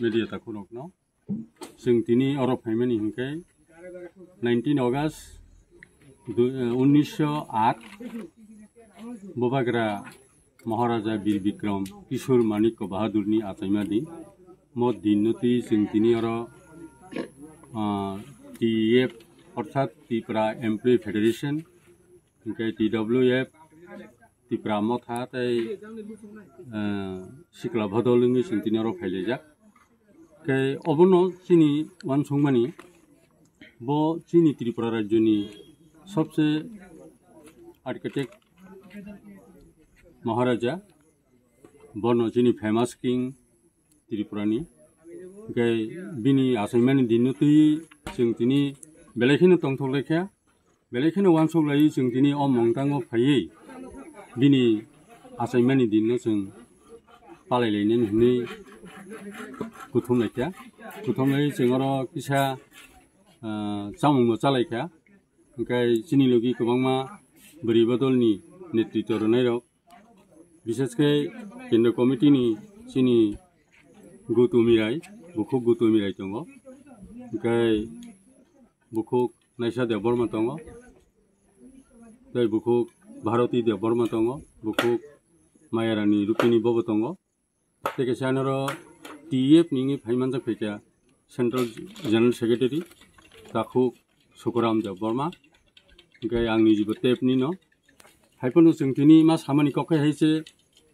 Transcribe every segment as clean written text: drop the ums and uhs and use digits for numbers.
media ta khunok no sing tini oro family hinke 19 August 1908 bobagra Maharaja Bir Bikram Kishor Manik Bahadur ni achaima din mod dinnoti sing tini oro TF অর্থাৎ Tripura employee federation hinke TWF Tripura Motha tai sikla bhodolungi sing tini oro phailejak ke obono chini wansongmani bo chini Tripura rajyoni sobse architect Maharaja bono chini famous king Tripurani ke bini asaimani dinoti sing tini belekhino tongtholekha belekhino wansoglai sing tini omongtango phaiye bini asaimani dinno sing palailainen hni kuthumlai singoro kisa samungmo chalaikha engkai chini logi kwbangma bari bodolni netritwa ronai rok bisheske kendra committee ni sini gutumirai bukuk gutumirai tongo kai bukuk naisa de borma tongo kai bukuk bharati de borma tongo bukuk mayarani rupini bobo tongo teke sanaro TF ningi phaimanjak phekya Central General Secretary takuk Sukuram de borma kai angni jibo tep ni no haiponu singtini ma samani kokai haise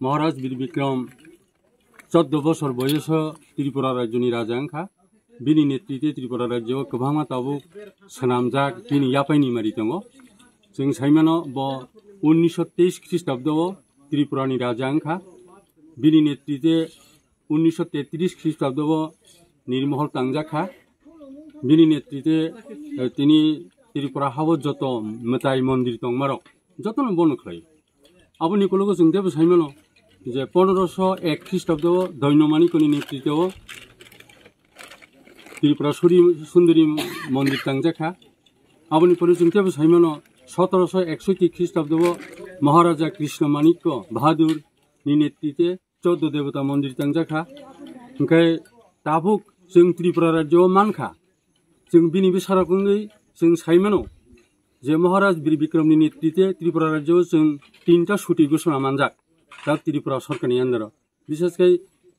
Maharaj Bir Bikram 14 বছর বয়স ত্রিপুরা রাজ্যনি রাজা আংখা বিনি নেতৃত্বে ত্রিপুরা রাজ্য গোबांमा Tabuk सनामजाक बिनि यापाइनि मारि दङ जों साइमानो ब 1923 ख्रीष्टाब्दआव त्रिपुरानि राजा आंखा बिनि नेतृत्वे 1933 ख्रीष्टाब्दआव निर्महल तांजाखा बिनि नेतृत्वे तिनि त्रिपुरा हावत जत मताइ मन्दिर दंमारक जतन बन खलाय आबनि कलगो जों देबो साइमानो যে 1501 খ্রিস্টাব্দ দৈন্যমানিকনি নেতৃত্বে ত্রিপুরা সুন্দরী মন্দির তাংজাখা আবনি পরে जोंथेबो साइमानो 1761 খ্রিস্টাব্দ মহারাজা কৃষ্ণ মাণিক্য বাহাদুর नि নেতৃত্বে 14 দেবতা মন্দির তাংজাখা ओंखाय ताबुक जों त्रिपुरा राज्योआव मानखा जों बिनि बिसाराखै जों साइमानो जे महाराज बीर बिक्रमनि नेतृत्वे त्रिपुरा राज्योआव जों 3टा सुति घोषणा मानजाक दा त्रिपुरा सरकारनि आन्दाराव बिसेसकै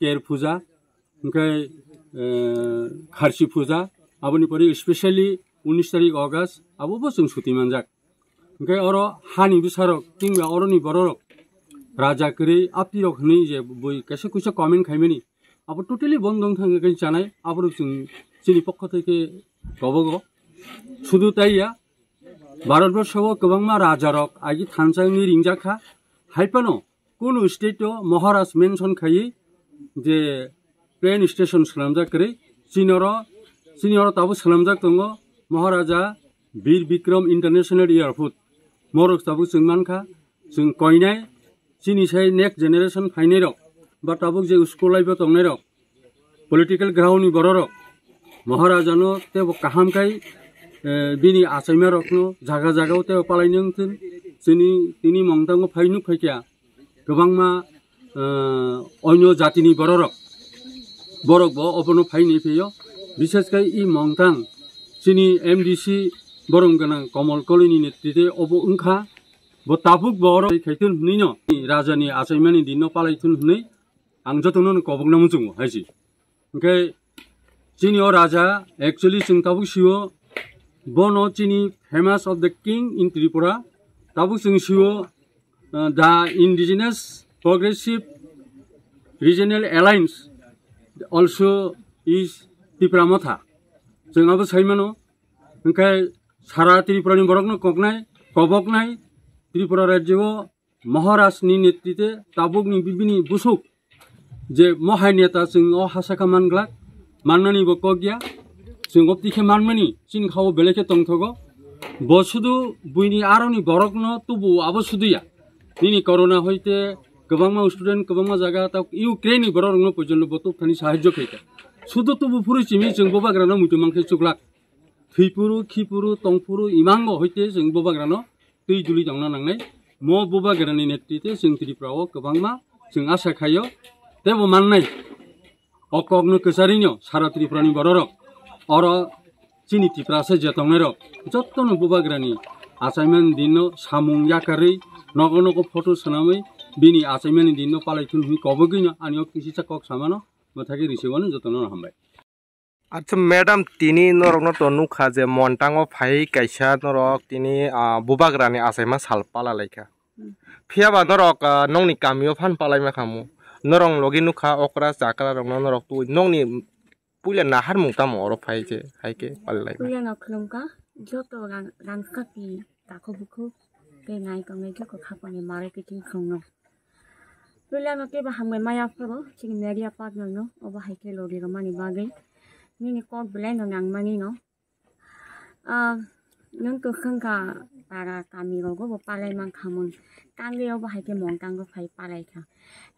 केर फुजा ओमफ्राय खारसि फुजा आबनि परे स्पेशली 19 तारिख अगस्त आबोबो जों सुति मानजाक ओमफ्राय अर हानि बिसारक किंबा अरनि बररक राजा करै आपिरक हनै जे बय कैसे कैसे कमेन्ट खाइमेनि आबो टोटली बन्द थाङै जानाय आबो जों जोंनि पक्ष থেকে गबग শুধু তাইয়া भारतबर्षआव गोबांमा राजारक आगि थानसांनि रिंजाखा हाइपानो कोनो स्टेट महाराज मेंशन खाई जे प्लेन स्टेशन सलामजाक करे सिनियर ताबो सलामजाक दङ महाराजा बीर बिक्रम इंटरनेशनल एयरपोर्ट मरक ताबो जों मानखा जों कयनाय सिनिसाय नेक्स्ट जेनेरेशन फाइनाय रक बा ताबो जे स्कुलाइबो दंनाय रक पलिटिकल ग्राउन्डनि बररक महाराजानो तेबो काहामखाय बिनि आसाइमा रकनो जागा जागाव तेबो पालायनोंथोन जोंनि तिनि मंतांगो फाइनु फाइख्या गोबांमा अन्य जातिनि बररक अबनो फाइनि फैयो विशेषकै इ मंतां जोंनि MDC बरंगोनां कमल कलिनि नेतृत्वे अब ओंखा ब ताबुक बर खायथुन हुनैनो राजानि आसाइमानि दिननो पालायथुन हुनै आं जतनो कबगनामु जों हायसि ओंखाय जोंनि राजा एक्चुअली जों ताबुक सियो बनो जोंनि फेमास अफ द किं इन त्रिपुरा ताबुक जों सियो the Indigenous Progressive Regional Alliance also is Tripura Motha. जोंहाबो साइमानो ओंखाय सारा त्रिपुरानि बरकनो कबकनाय त्रिपुरा राज्योआव महाराजनि नेतृत्वे ताबुकनि बिबिनि बुसुक जे महाय नेता जों हासाखा मानग्ला माननानि बकगिया जों अपतिखे मानमानि चिनखाव बेलेखे तंथगो बसुदु बुइनि आरनि बरकनो तुबु आबो सुदुया निनि करona হইতে गोबांमा स्टुडेन्ट गोबांमा जागा ता इउक्रेननि बररंनो पजन बतुफानि साहाय्य खैता सुदु तुबु फुरिचिमि जों बबाग्रानो मुतुमांखे चुगलाक थैपुरु खिपुरु तंपुरु इमांगो हइते जों बबाग्रानो दै दुलि दावना नांनाय म बबाग्रानि नेतृत्वे जों त्रिपुरायाव गोबांमा जों आसा खायो तेबो माननाय अकगनो कसारिनो सारा त्रिपुरानि बररक अर चिनि त्रिपुरासे जेतंनाय रक जत्तनो बबाग्रानि आसाइमान दिननो सामुं याकारै नगो नगो फटो सनामै बिनि आसाइमानि दिननो पालायथुन हुइ कबगैनो आनियाव किसिसा कक सामानो मथागे रिसेवानो जतनो हामबाय अच्छा मैडम तिनी नरकनो तो नुखा जे मोन्टाङो फाइ काइसा नरक तिनी बुबाग्रानि आसाइमा सालपाला लाइखा फियाबा नरक नंनि कामियो फान पालायमा खामु नरं लगे नुखा अकरा जाकरा रंनो नरक तु नंनि पुइला नाहार मुंताम अर फाइ जे हाइके पालाय पुइला नखलंका जतो रानकापि ताखोबुखु नाय कमे जो खापने मार्केटिंग खंनो पुइला नके बा हमगे माया फरो चिनि मेडिया पार्टनर नो ओबा हाइके लोगे रमानि बागै निनि कक ब्लेन न नांमानि नो नों तो खंका पारा कामी रोगो बो पालाय मान खामन कांगे ओबा हाइके मोंटांगो फाइ पालायखा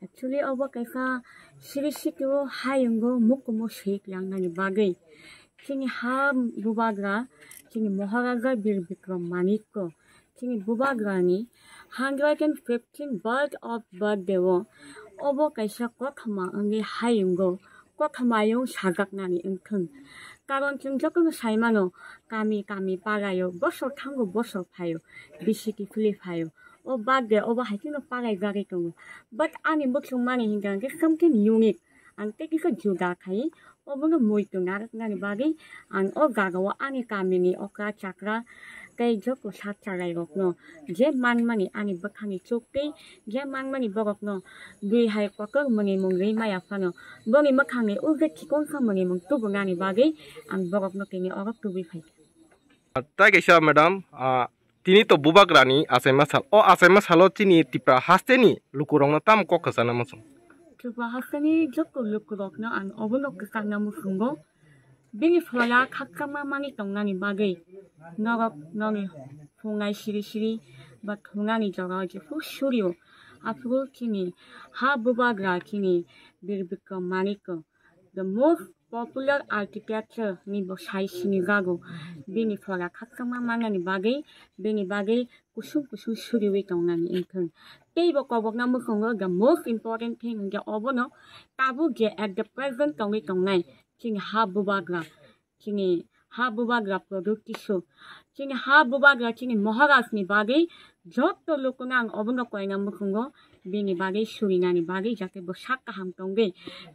एक्चुअली ओबा कैसा सिरिसितो हायंगो मुकमो शेक लांनानि बागै चिनि हा बुबाग्रा चिनि महाराजा बीर बिक्रम माणिक्य चिनि बुबाग्रानि 115 birth of birthday wo obo kaisa kothama angi hayungo kothamayong sagaknani engthon karon chung jokono saimano kami kami pagayo bosor thango bosor phayo bisiki phuli phayo o bagde obo haikino pagai gari tongo but ani boksung mani hingang ke something unique ang tekiko juda khai obono moito narak nani bagi ang o gagawa ani kamini okra chakra kay joko satcharai rokno je manmani ani bakhani chokte je manmani borokno dui hai kokor mangi mongri maya phano bongi makhangi uge chikon sa mangi mong tubungani bagi ang borokno kini orok tubi phai তাই কাইসা madam তিনি তো বুবাগ্রানি আসাইমা সাল ও আসাইমা সালো তিনি টিপ্রা হাস্তেনি লুকুরং তাম কখাসানা মসং tuba hasani joko lukurokno ang obonok kana musungo bini flora khakama mani tongnani bagi norok nori fungai siri siri ba thungani jaga je fu shuriyo afro kini ha bubagra kini birbika maniko the most popular architecture ni bo sai sini gago bini flora khakama mangani bagi bini bagi kusum kusum shuriyo tongnani inthon teibo kobokna musungo the most important thing ge obono tabu ge at the present tongnai kini ha bubagra kini ha bubagra product isu kini ha bubagra kini maharashni bagi joto lokunang obono koina mukungo bini bagi surinani bagi jate bo sakka ham tongge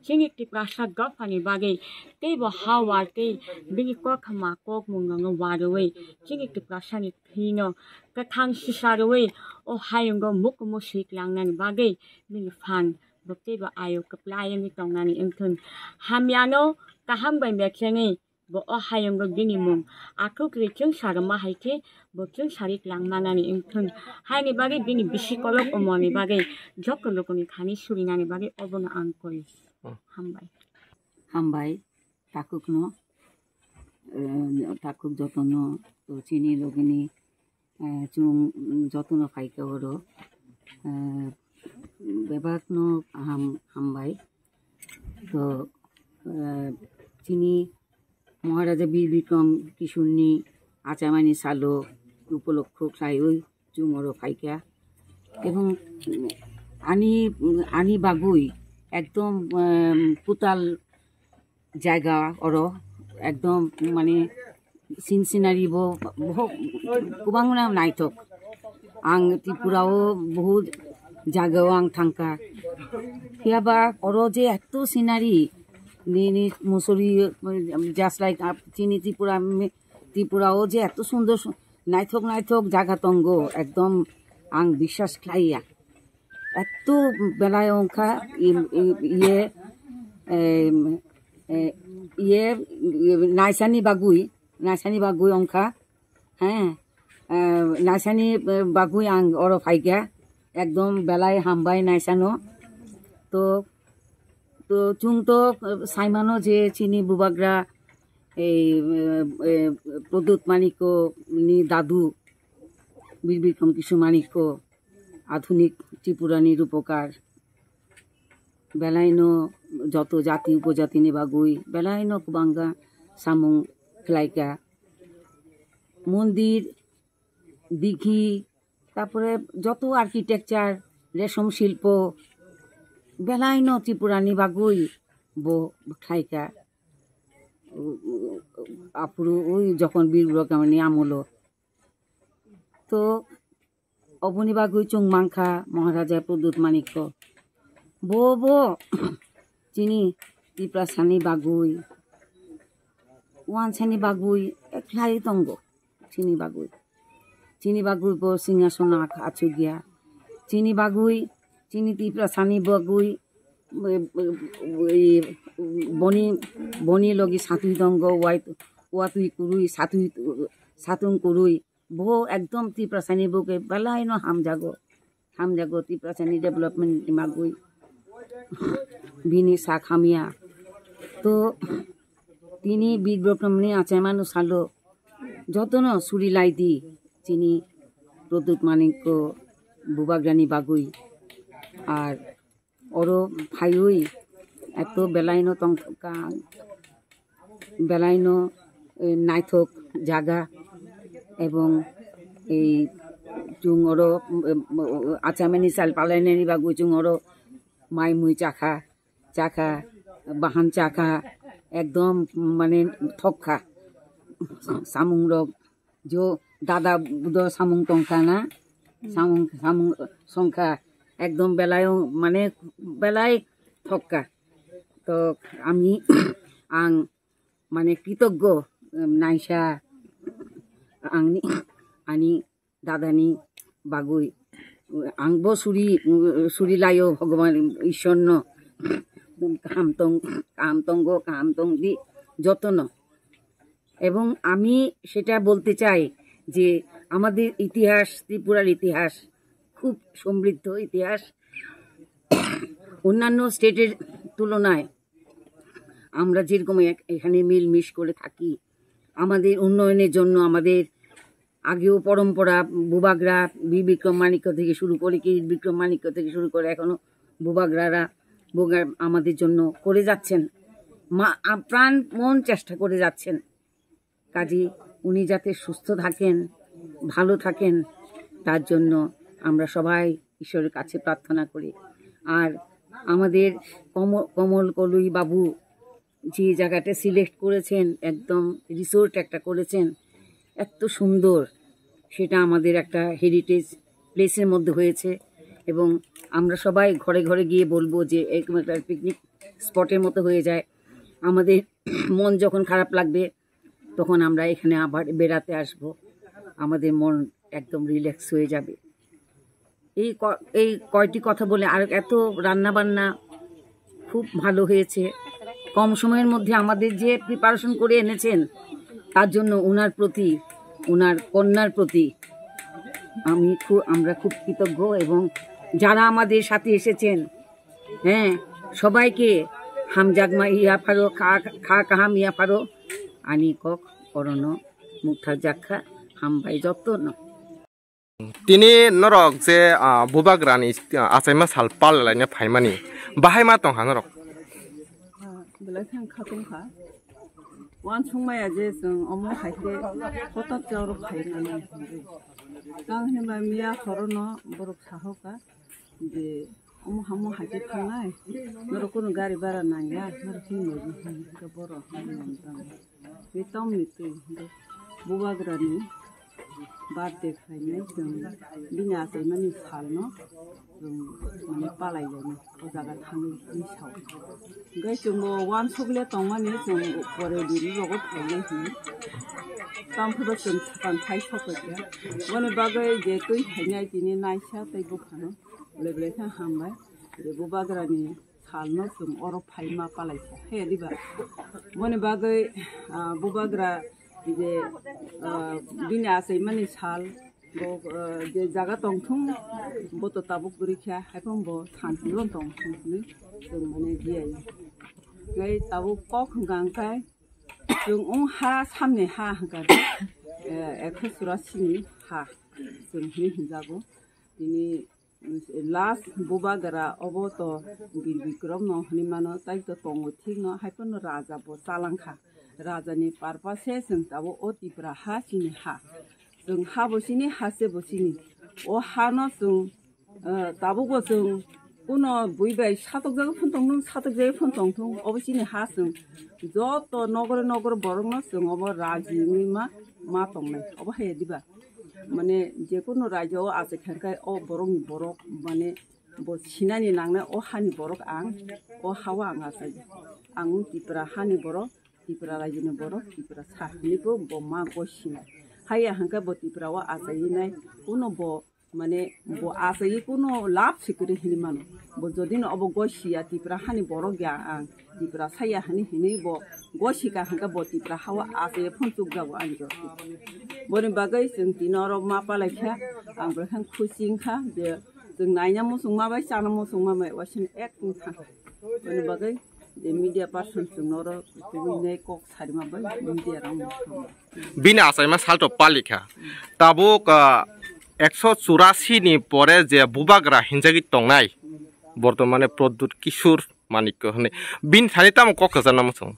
kini tiprasa gafani bagi teibo ha warte bini kokhama kok mungango warwe kini tiprasa ni thino kathang sisarwe o hayungo mukmo siklangnan bagi bini fan boteba ayo kaplayan ni tongnani engthun hamyano kaham bai mekhengi bo o hayungo bini mung aku krichung sarama haike bo chung sarik langmanani engthun haini bagi bini bisi kolok omoni bagi jokolokoni khani surinani bagi obono angkoi hambai takukno takuk jotono to chini logini chung jotono phaike horo bebakno hambai to chini মহারাজা বীর বিক্রম কিশোরনি আচামানি সালো উপলক্ষ খাই ওই চুমরো ফাইকা এবং আনি বাগুই একদম পুতাল জায়গা ওর একদম মানে সিনসিনারি গোबां नायथक आं त्रिपुराओ बहु জায়গাও आं थांखा फैयाबा ओर जे एत सिनारी नी मुसुरी जस्ट लाइक चीनी त्रिपुराओ जे एत सुंदर नायथक नायथक जागा तंगो एकदम आं विश्वास खाइया एत बेलाय अंखा ये नायसानी बागुई अंखा हाँ नायसानी बागुई आं और फाइका एकदम बेलाय हामबाय नायसानो तो तो चुं तो साइमानो जे चीनी बुबाग्रा प्रदूत मानिको नि दादू বীর বিক্রম কিশোর মানিক্য আধুনিক ত্রিপুরানি রূপকার বেলাইনো যত জাতি উপজাতি নিবাগুই বেলাইনো কুবাঙ্গা সামুং ফ্লাইকা মন্দির দিঘি তারপরে যত আর্কিটেকচার রেশম শিল্প বেলাইনো ত্রিপুরানি বাগুই বো খাইকা আপুরু ওই যখন বীর বিক্রমনি আমলো तो अबनी बागुई चुंग मांखा महाराजा प्रदूत मानिक्य बो चीनी त्रिपुरासानी बागुई वानसानी बागुई एकलाई तंगो चीनी बागुई बो सिंहासन आछु गया चीनी बागुई चीनी त्रिपुरासानी बागुई बनी लगी सातुई तंगो वातुई कुरुई सातुंग कुरुई वो एकदम त्रिपुरासानी बोके बेलायनो हाम जागो त्रिपुरासानी डेभलपमेंट मागुई बिनी साखामिया तो तिनी बीर बिक्रमनि आचामानु सालो जतनो सुरी लाइदी चीनी प्रदूत मानिक्य बुबाग्रानी बागुई और ओरो फाइउई एतो बेलायनो तंका बेलायनो नायथक जागा এবং এই চুঙরো আচামানি সাল পালাইনানি বাগুই চুঙরো মাইমুই চাখা চাখা বাহান চাখা একদম মানে ঠক্কা সামুং রক जो দাদা বুধ সামুং টংকা না সামুং সামুং সংখ্যা একদম বেলায় মানে বেলায় ঠক্কা তো আমি আং মানে কৃতজ্ঞ নাইসা आंनि आनि दादानि बागुई आंबो सुरी लायो भगवान ईश्वर काम तंग দি যতন এবং আমি সেটা বলতে চাই যে আমাদের ইতিহাস ত্রিপুরার ইতিহাস খুব সমৃদ্ধ ইতিহাস অন্যান্য স্টেটের তুলনায় আমরা যেরকম এখানে মিলমিশ করে থাকি আমাদের উন্নয়নের জন্য আমাদের আগেও পরম্পরা বুবাগরা বিক্রম মাণিক্য থেকে শুরু করে কি বিক্রম মাণিক্য থেকে শুরু করে এখনো বুবাগরারা আমাদের জন্য করে যাচ্ছেন প্রাণ মন চেষ্টা করে যাচ্ছেন কাজী উনি যাতে সুস্থ থাকেন ভালো থাকেন তার জন্য আমরা সবাই ঈশ্বরের কাছে প্রার্থনা করি আর আমাদের কমল কলুই বাবু যে জায়গাটা সিলেক্ট করেছেন একদম রিসোর্ট একটা করেছেন এত সুন্দর সেটা আমাদের একটা হেরিটেজ প্লেসের মধ্যে হয়েছে এবং আমরা সবাই ঘরে ঘরে গিয়ে বলবো যে এরকম একটা পিকনিক স্পটের মতো হয়ে যায় আমাদের মন যখন খারাপ লাগবে তখন আমরা এখানে আবার বেড়াতে আসব আমাদের মন একদম রিল্যাক্স হয়ে যাবে এই কয়টি কথা বলে আর এত রান্নাবান্না খুব ভালো হয়েছে কম সময়ের মধ্যে আমাদের যে প্রিপারেশন করে এনেছেন তার জন্য ওনার প্রতি ওনার কন্যার প্রতি আমরা খুব কৃতজ্ঞ এবং যারা আমাদের সাথে এসেছেন হ্যাঁ সবাইকে হামজাগমা ইয়া ফারো খা কাহাম ইয়া ফারো আনি কক অরণ মুঠা জাখা হামবাই যত্ন তিনি নরক যে বুবাগ্রানি আচাইমা সালপাল লাইনে ফাইমানি বাহাই मा दं नरक बेलायखां खातंखा वान संमाया जे जों अमो हायखे हठात जावर फायनानै गां हेमा मिया खरनो बरफ साहोका जे अमो हामो हायखे थांनाय नरकनो गारि बारा नांया नरखि नरि बर बे ताम निते बुबाग्रानि बार्थडे खायनाय जों बिना आजायमानि सालनो जों माने पालायलायनो अजागा थाङो मिसाव ओमफ्राय जोंबो वान सकले दंमानि जों बरे बिनि रगत थायनाय होयो दामफोरबो जों साफान थाइ सफैया माने बागै जे दै थायनाय दिनै नायसा दै बोखानो लेबलेखा हामबाय बेबो बाग्रानि सालनो जों अरब फाइमा पालायसा हे दिबा माने बागै बुबाग्रा जे बिना आजायमानि साल जे जागा दंथुं बत ताबुक गुरिखा हायफंबो थांथिल दंथुंनि जों माने गियाय गै ताबुक कक गांखाय जों हा सामने हा हगार 184 हा जों हिनजागो दिनै लास्ट बुबाग्रा अबत बिर बिक्रम न हनिमानो ताइतो तंगो थिग न हायफन राजा बो चालांखा राजानि पारपासे जों ताबो अतिब्रा हा सिनि हा जों हा बसिनि हासे बसिनि अ हानो जों ताबुगो जों कुनो बुइबाय सातक जागा फुंतंग सातक जागा फुंतंग अबसिनि हा जों जत नगर नगर बरंनो जों अब राजिनि मा तंनाय अब हे दिबा माने जेकुनो राज्योआव आसे खारखाय अ बरंनि बरक माने बसिनानि नांनाय अ हानि बरक आं अ हावा आं आसाय आं तिप्रा हानि बरक तिप्रा राज्योनि बरक तिप्रा साहनिबो बमा गसिना हाया हंका बतिप्रावा आसायनाय कुनो ब माने ब आसाय कुनो लाभ सिकरि हिमान ब जदिन अब गसिया तिप्रा हानि बरक ग्या आं तिप्रा साया हानि हिनि ब गसिका हंका बतिप्रा हावा आसाय फुंचुक जाव आं जो बनि बागै जों दिनर मा पालायखा आं ब्रहां खुसिंखा जे जों नायना मोसं माबाय जाना मोसं माबाय वासिन एक था बनि बागै जे मीडिया पार्सन जोंनर बिने कक सारिमाबाय मीडिया राव बिना आसाइमा सालto पालिखा ताबुक 184 नि परे जे बुबाग्रा हिनजागि तंनाय बर्तमाने प्रदुत किशोर मानिक्य हने बिन थानि ताम कक जाना मोसं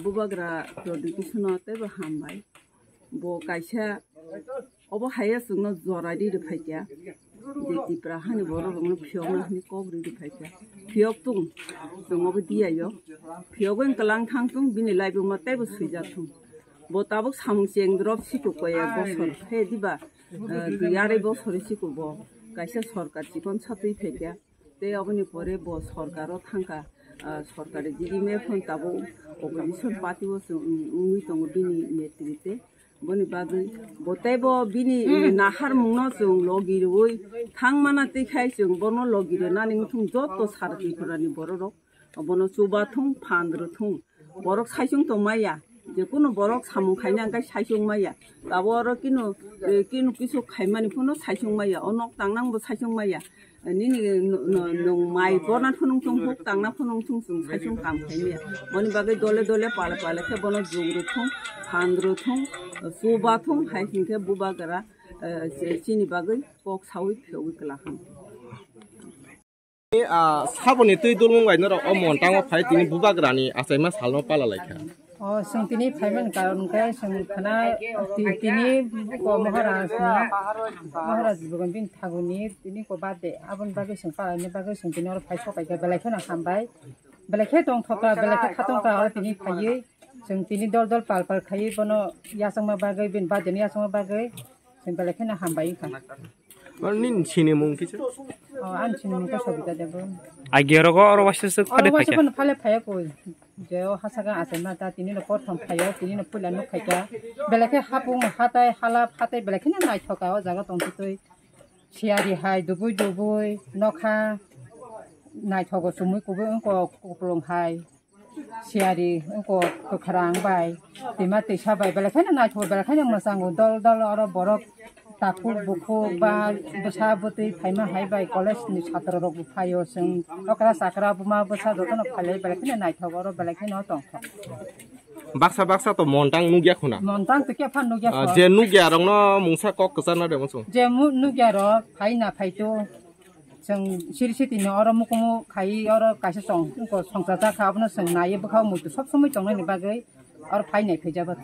बुबाग्रा प्रदुत किशोर तेबो हामबाय ब कायसा अब हाया जोंनो जरादि फाइया Dipra hani boro bang phiok na hani kobri di phaika phiok tung tung obo dia yo phiok en kalang thang tung bini lai bu ma tai bu suija tung bo tabuk samung cheng drop siku ko ya bosor he diba duyare bosor siku bo kaisa sarkar chikon chatui phaika te oboni pore bo sarkaro thangka সরকারে জিডিমে phone তাবো opposition party ও উই দङ बिनि नेतृत्व बनि बागै बताइबो बिनि नाहार मुंनो जों लगिरoi थांमाना तैखाय जों बनो लगिरे नानि मुथुं जत सारथिफोरानि बररक बनो चुबाथुं फानद्रथुं बरक साइसुं तो माया जेकुनु बरक सामुं खायना गाय साइसुं माया दाबो आरो किनु किसु खायमानि फुनो साइसुं माया अनक तांनांबो साइसुं माया Nini nong mai bona phunung tung hok tang na phunung tung sung sai sung kam khai ni boni bagai dole pala ke bono jugru thung phandru thung suba thung hai sing ke buba gara chini bagai kok sawi pheu kala ham saboni tui dulung gai noro o montang o phai tini bubagrani asaima salno pala laika sing tini phaiman karon ka sing khana tini ko maharaj bugon bin thaguni tini ko bade abon bagai sing pa ni bagai sing tini or phai sokai ka belai khana hambai belai khe tong thoka belai khe khatong ka or tini phai sing tini dol pal khai bono yasang ma bagai bin bade ni yasang ma bagai sing belai khana hambai ka nin chini mung kichu an chini mung ka sobita debo agero go or wasese phale phai ka phale phai ko je hasaga ase ma ta tini no prothom phayo tini no pula no khaika belakhe hapung hatai halap hatai belakhe na nai thoka o jaga tong toi siari hai dubui nokha nai thogo sumui ko ko koplong hai siari ko kharang bai tima te sabai belakhe na nai thogo belakhe na masang dol aro borok takul buku ba besabutui phaima hai bai college ni chhatra rok phayo sing okra sakra buma basa dotono phalei belakhe na nai thogo ro belakhe no tong baksa to montang nugya khuna montang to ke phan nugya je nugya rong no mungsa kok kesana de mosung je nugya ro phai na phai to sing siri no oro mukumu khai oro kaisa song ko songsa ta khabno sing nai bkhau mu to sob somoi tong ni bagai और phi नै फैजाबा